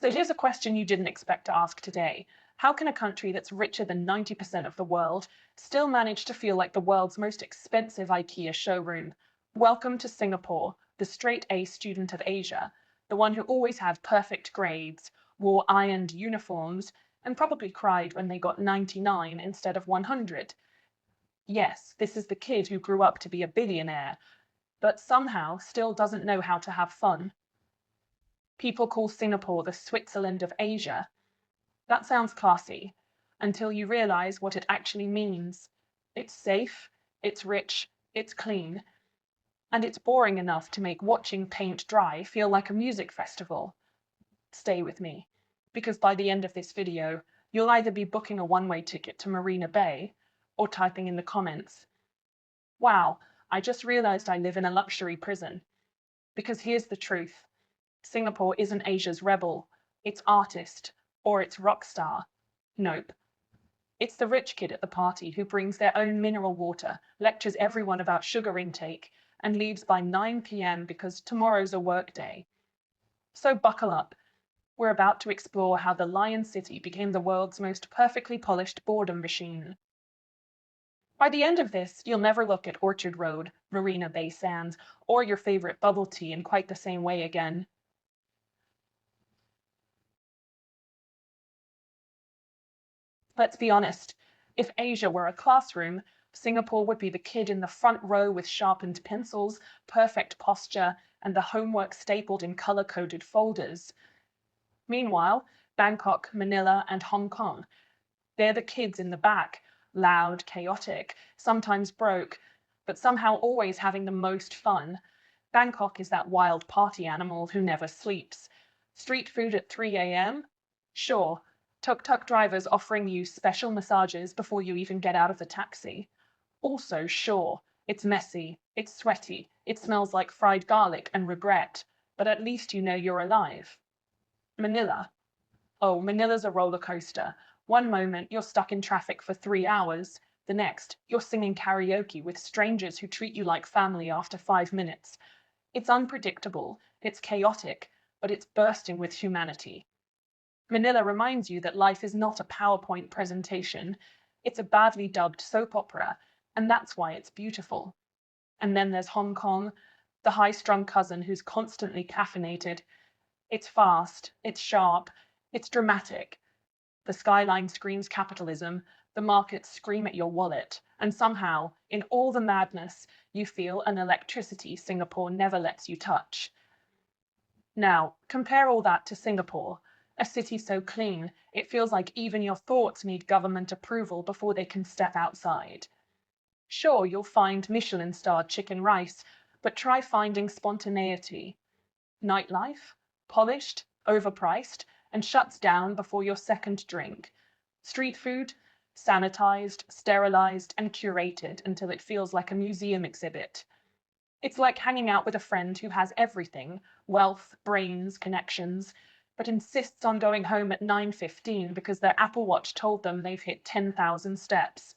So here's a question you didn't expect to ask today. How can a country that's richer than 90% of the world still manage to feel like the world's most expensive IKEA showroom? Welcome to Singapore, the straight A student of Asia, the one who always had perfect grades, wore ironed uniforms, and probably cried when they got 99 instead of 100. Yes, this is the kid who grew up to be a billionaire, but somehow still doesn't know how to have fun. People call Singapore the Switzerland of Asia. That sounds classy, until you realize what it actually means. It's safe, it's rich, it's clean, and it's boring enough to make watching paint dry feel like a music festival. Stay with me, because by the end of this video, you'll either be booking a one-way ticket to Marina Bay or typing in the comments, "Wow, I just realized I live in a luxury prison." Because here's the truth. Singapore isn't Asia's rebel, it's artist, or it's rock star. Nope. It's the rich kid at the party who brings their own mineral water, lectures everyone about sugar intake, and leaves by 9 p.m. because tomorrow's a work day. So buckle up. We're about to explore how the Lion City became the world's most perfectly polished boredom machine. By the end of this, you'll never look at Orchard Road, Marina Bay Sands, or your favorite bubble tea in quite the same way again. Let's be honest, if Asia were a classroom, Singapore would be the kid in the front row with sharpened pencils, perfect posture, and the homework stapled in color-coded folders. Meanwhile, Bangkok, Manila, and Hong Kong, they're the kids in the back, loud, chaotic, sometimes broke, but somehow always having the most fun. Bangkok is that wild party animal who never sleeps. Street food at 3 a.m.? Sure. Tuk-tuk drivers offering you special massages before you even get out of the taxi. Also, sure. It's messy, it's sweaty, it smells like fried garlic and regret, but at least you know you're alive. Manila. Oh, Manila's a roller coaster. One moment, you're stuck in traffic for 3 hours. The next, you're singing karaoke with strangers who treat you like family after 5 minutes. It's unpredictable, it's chaotic, but it's bursting with humanity. Manila reminds you that life is not a PowerPoint presentation. It's a badly dubbed soap opera, and that's why it's beautiful. And then there's Hong Kong, the high-strung cousin who's constantly caffeinated. It's fast, it's sharp, it's dramatic. The skyline screams capitalism, the markets scream at your wallet, and somehow, in all the madness, you feel an electricity Singapore never lets you touch. Now, compare all that to Singapore, a city so clean, it feels like even your thoughts need government approval before they can step outside. Sure, you'll find Michelin-starred chicken rice, but try finding spontaneity. Nightlife? Polished, overpriced, and shuts down before your second drink. Street food? Sanitized, sterilized, and curated until it feels like a museum exhibit. It's like hanging out with a friend who has everything, wealth, brains, connections, but insists on going home at 9:15 because their Apple Watch told them they've hit 10,000 steps.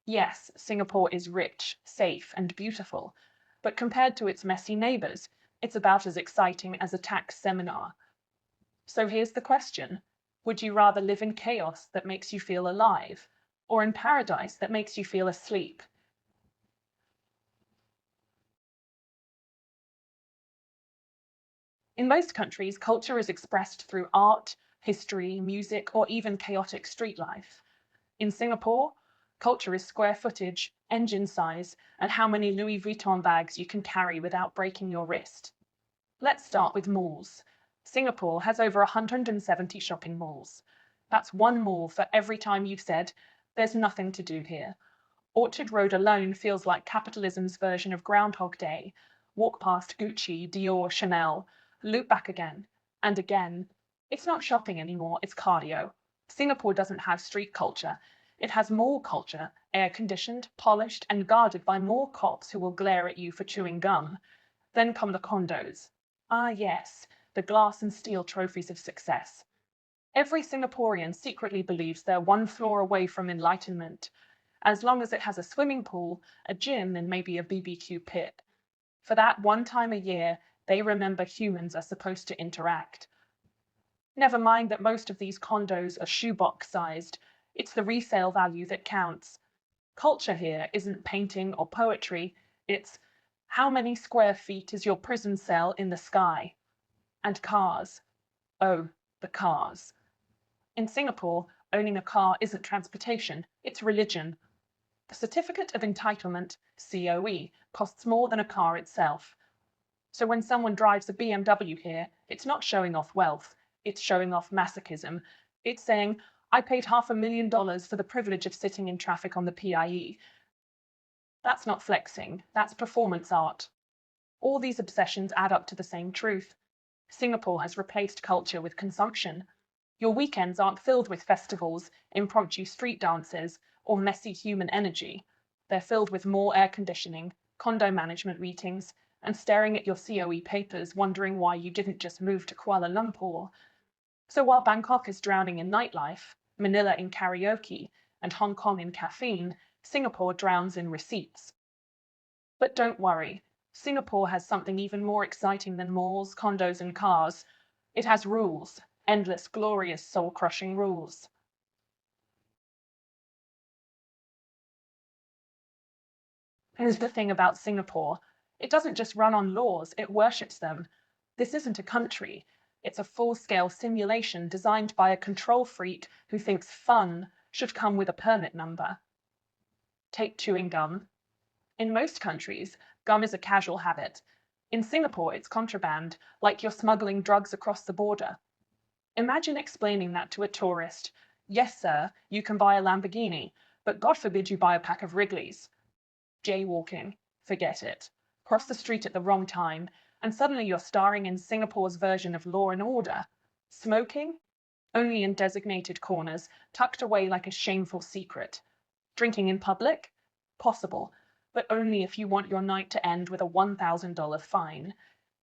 Yes, Singapore is rich, safe, and beautiful, but compared to its messy neighbors, it's about as exciting as a tax seminar. So here's the question. Would you rather live in chaos that makes you feel alive, or in paradise that makes you feel asleep? In most countries, culture is expressed through art, history, music, or even chaotic street life. In Singapore, culture is square footage, engine size, and how many Louis Vuitton bags you can carry without breaking your wrist. Let's start with malls. Singapore has over 170 shopping malls. That's one mall for every time you've said, "There's nothing to do here." Orchard Road alone feels like capitalism's version of Groundhog Day. Walk past Gucci, Dior, Chanel, loop back again and again. It's not shopping anymore, it's cardio. Singapore doesn't have street culture. It has mall culture, air-conditioned, polished, and guarded by more cops who will glare at you for chewing gum. Then come the condos. Ah yes, the glass and steel trophies of success. Every Singaporean secretly believes they're one floor away from enlightenment, as long as it has a swimming pool, a gym, and maybe a BBQ pit. For that one time a year, they remember humans are supposed to interact. Never mind that most of these condos are shoebox sized. It's the resale value that counts. Culture here isn't painting or poetry, it's how many square feet is your prison cell in the sky? And cars. Oh, the cars. In Singapore, owning a car isn't transportation, it's religion. The Certificate of Entitlement, COE, costs more than a car itself. So when someone drives a BMW here, it's not showing off wealth, it's showing off masochism. It's saying, I paid $500,000 for the privilege of sitting in traffic on the PIE. That's not flexing, that's performance art. All these obsessions add up to the same truth. Singapore has replaced culture with consumption. Your weekends aren't filled with festivals, impromptu street dances, or messy human energy. They're filled with more air conditioning, condo management meetings, and staring at your COE papers wondering why you didn't just move to Kuala Lumpur. So while Bangkok is drowning in nightlife, Manila in karaoke, and Hong Kong in caffeine, Singapore drowns in receipts. But don't worry, Singapore has something even more exciting than malls, condos, and cars. It has rules, endless, glorious, soul-crushing rules. Here's the thing about Singapore. It doesn't just run on laws, it worships them. This isn't a country. It's a full-scale simulation designed by a control freak who thinks fun should come with a permit number. Take chewing gum. In most countries, gum is a casual habit. In Singapore, it's contraband, like you're smuggling drugs across the border. Imagine explaining that to a tourist. Yes, sir, you can buy a Lamborghini, but God forbid you buy a pack of Wrigley's. Jaywalking, forget it. Cross the street at the wrong time, and suddenly you're starring in Singapore's version of Law and Order. Smoking? Only in designated corners, tucked away like a shameful secret. Drinking in public? Possible, but only if you want your night to end with a $1,000 fine.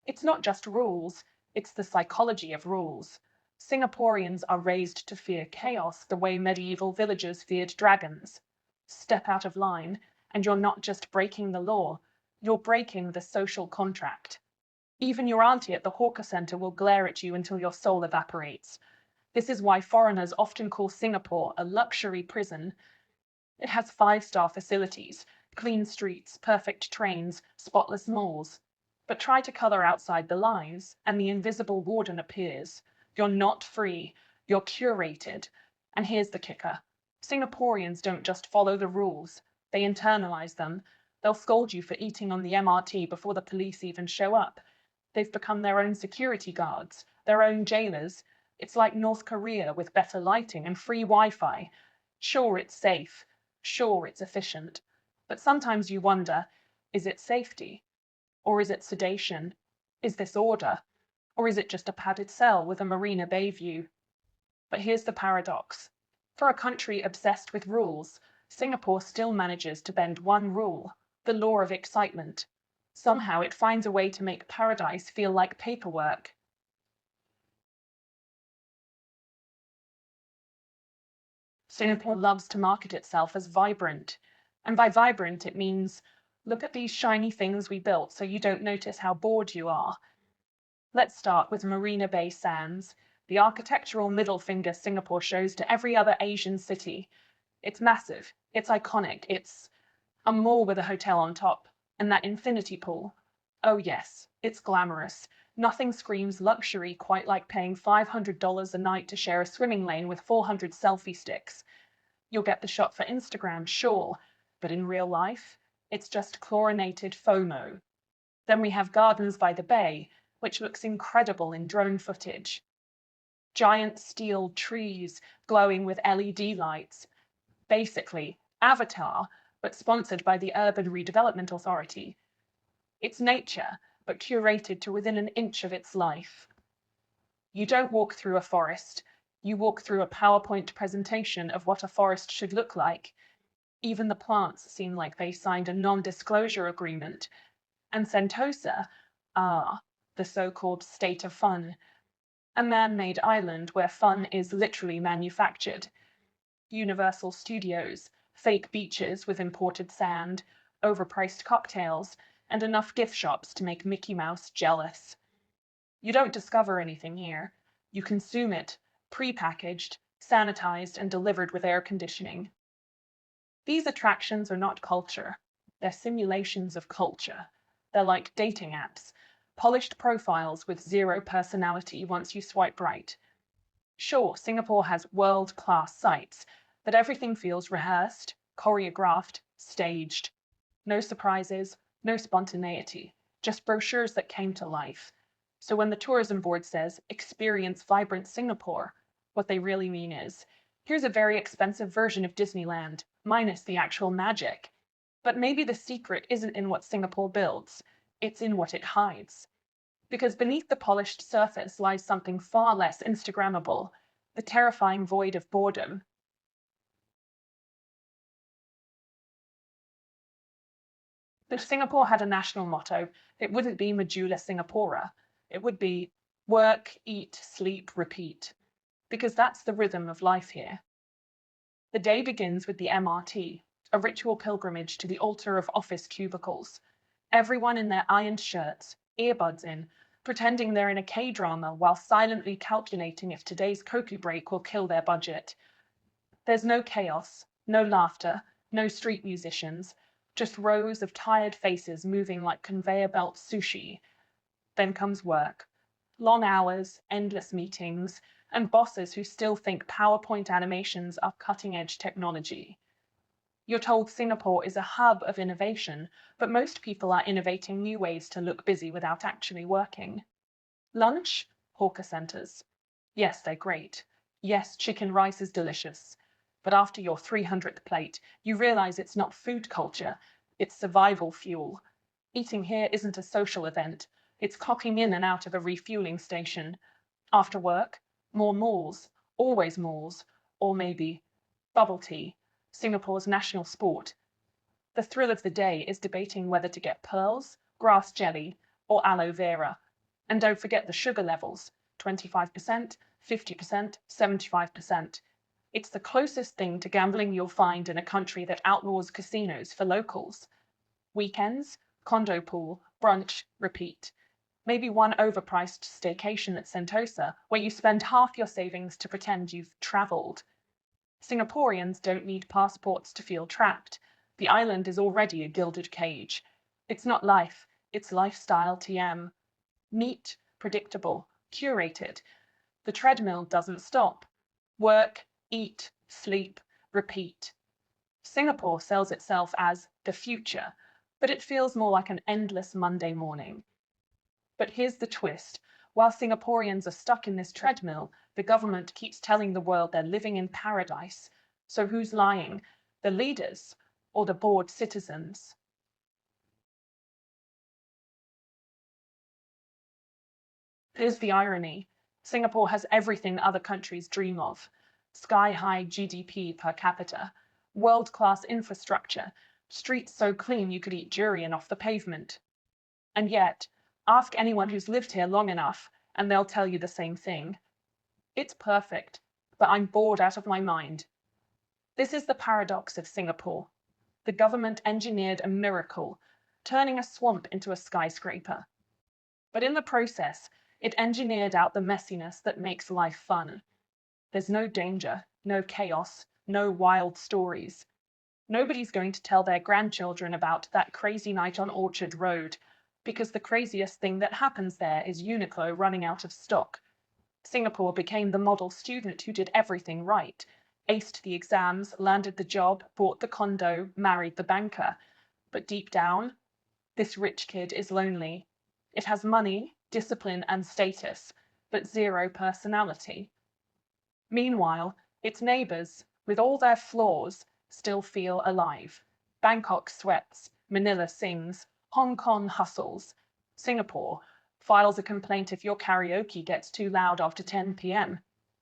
It's not just rules, it's the psychology of rules. Singaporeans are raised to fear chaos the way medieval villagers feared dragons. Step out of line, and you're not just breaking the law, you're breaking the social contract. Even your auntie at the hawker centre will glare at you until your soul evaporates. This is why foreigners often call Singapore a luxury prison. It has 5-star facilities, clean streets, perfect trains, spotless malls. But try to color outside the lines, and the invisible warden appears. You're not free, you're curated. And here's the kicker. Singaporeans don't just follow the rules, they internalize them. They'll scold you for eating on the MRT before the police even show up. They've become their own security guards, their own jailers. It's like North Korea with better lighting and free Wi-Fi. Sure, it's safe. Sure, it's efficient. But sometimes you wonder, is it safety? Or is it sedation? Is this order? Or is it just a padded cell with a Marina Bay view? But here's the paradox. For a country obsessed with rules, Singapore still manages to bend one rule, the law of excitement. Somehow it finds a way to make paradise feel like paperwork. Singapore loves to market itself as vibrant. And by vibrant, it means, look at these shiny things we built so you don't notice how bored you are. Let's start with Marina Bay Sands, the architectural middle finger Singapore shows to every other Asian city. It's massive, it's iconic, it's a mall with a hotel on top, and that infinity pool. Oh yes, it's glamorous. Nothing screams luxury quite like paying $500 a night to share a swimming lane with 400 selfie sticks. You'll get the shot for Instagram, sure, but in real life, it's just chlorinated FOMO. Then we have Gardens by the Bay, which looks incredible in drone footage. Giant steel trees glowing with LED lights. Basically, Avatar, but sponsored by the Urban Redevelopment Authority. It's nature, but curated to within an inch of its life. You don't walk through a forest, you walk through a PowerPoint presentation of what a forest should look like. Even the plants seem like they signed a non-disclosure agreement. And Sentosa, the so-called state of fun, a man-made island where fun is literally manufactured. Universal Studios, fake beaches with imported sand, overpriced cocktails, and enough gift shops to make Mickey Mouse jealous. You don't discover anything here. You consume it, pre-packaged, sanitized, and delivered with air conditioning. These attractions are not culture. They're simulations of culture. They're like dating apps, polished profiles with zero personality once you swipe right. Sure, Singapore has world-class sites, but everything feels rehearsed, choreographed, staged. No surprises, no spontaneity, just brochures that came to life. So when the tourism board says, experience vibrant Singapore, what they really mean is, here's a very expensive version of Disneyland, minus the actual magic. But maybe the secret isn't in what Singapore builds, it's in what it hides. Because beneath the polished surface lies something far less Instagrammable, the terrifying void of boredom. If Singapore had a national motto, it wouldn't be Majula Singapura. It would be work, eat, sleep, repeat. Because that's the rhythm of life here. The day begins with the MRT, a ritual pilgrimage to the altar of office cubicles. Everyone in their ironed shirts, earbuds in, pretending they're in a K-drama while silently calculating if today's cocoa break will kill their budget. There's no chaos, no laughter, no street musicians, just rows of tired faces moving like conveyor belt sushi. Then comes work. Long hours, endless meetings, and bosses who still think PowerPoint animations are cutting-edge technology. You're told Singapore is a hub of innovation, but most people are innovating new ways to look busy without actually working. Lunch? Hawker centres. Yes, they're great. Yes, chicken rice is delicious. But after your 300th plate, you realise it's not food culture, it's survival fuel. Eating here isn't a social event, it's clocking in and out of a refueling station. After work, more malls, always malls, or maybe bubble tea, Singapore's national sport. The thrill of the day is debating whether to get pearls, grass jelly, or aloe vera. And don't forget the sugar levels, 25%, 50%, 75%. It's the closest thing to gambling you'll find in a country that outlaws casinos for locals. Weekends, condo pool, brunch, repeat. Maybe one overpriced staycation at Sentosa, where you spend half your savings to pretend you've travelled. Singaporeans don't need passports to feel trapped. The island is already a gilded cage. It's not life, it's lifestyle TM. Neat, predictable, curated. The treadmill doesn't stop. Work, eat, sleep, repeat. Singapore sells itself as the future, but it feels more like an endless Monday morning. But here's the twist. While Singaporeans are stuck in this treadmill, the government keeps telling the world they're living in paradise. So who's lying? The leaders or the bored citizens? Here's the irony. Singapore has everything other countries dream of. Sky-high GDP per capita, world-class infrastructure, streets so clean you could eat durian off the pavement. And yet, ask anyone who's lived here long enough, and they'll tell you the same thing. It's perfect, but I'm bored out of my mind. This is the paradox of Singapore. The government engineered a miracle, turning a swamp into a skyscraper. But in the process, it engineered out the messiness that makes life fun. There's no danger, no chaos, no wild stories. Nobody's going to tell their grandchildren about that crazy night on Orchard Road, because the craziest thing that happens there is Uniqlo running out of stock. Singapore became the model student who did everything right, aced the exams, landed the job, bought the condo, married the banker. But deep down, this rich kid is lonely. It has money, discipline, and status, but zero personality. Meanwhile, its neighbours, with all their flaws, still feel alive. Bangkok sweats, Manila sings, Hong Kong hustles. Singapore files a complaint if your karaoke gets too loud after 10 p.m.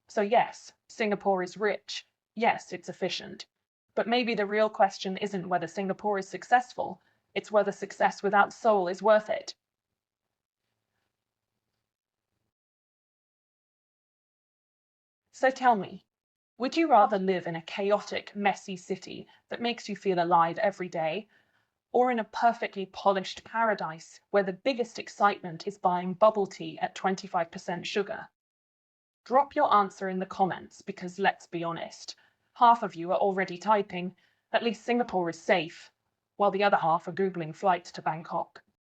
So yes, Singapore is rich. Yes, it's efficient. But maybe the real question isn't whether Singapore is successful, it's whether success without soul is worth it. So tell me, would you rather live in a chaotic, messy city that makes you feel alive every day, or in a perfectly polished paradise where the biggest excitement is buying bubble tea at 25% sugar? Drop your answer in the comments because let's be honest, half of you are already typing, at least Singapore is safe, while the other half are Googling flights to Bangkok.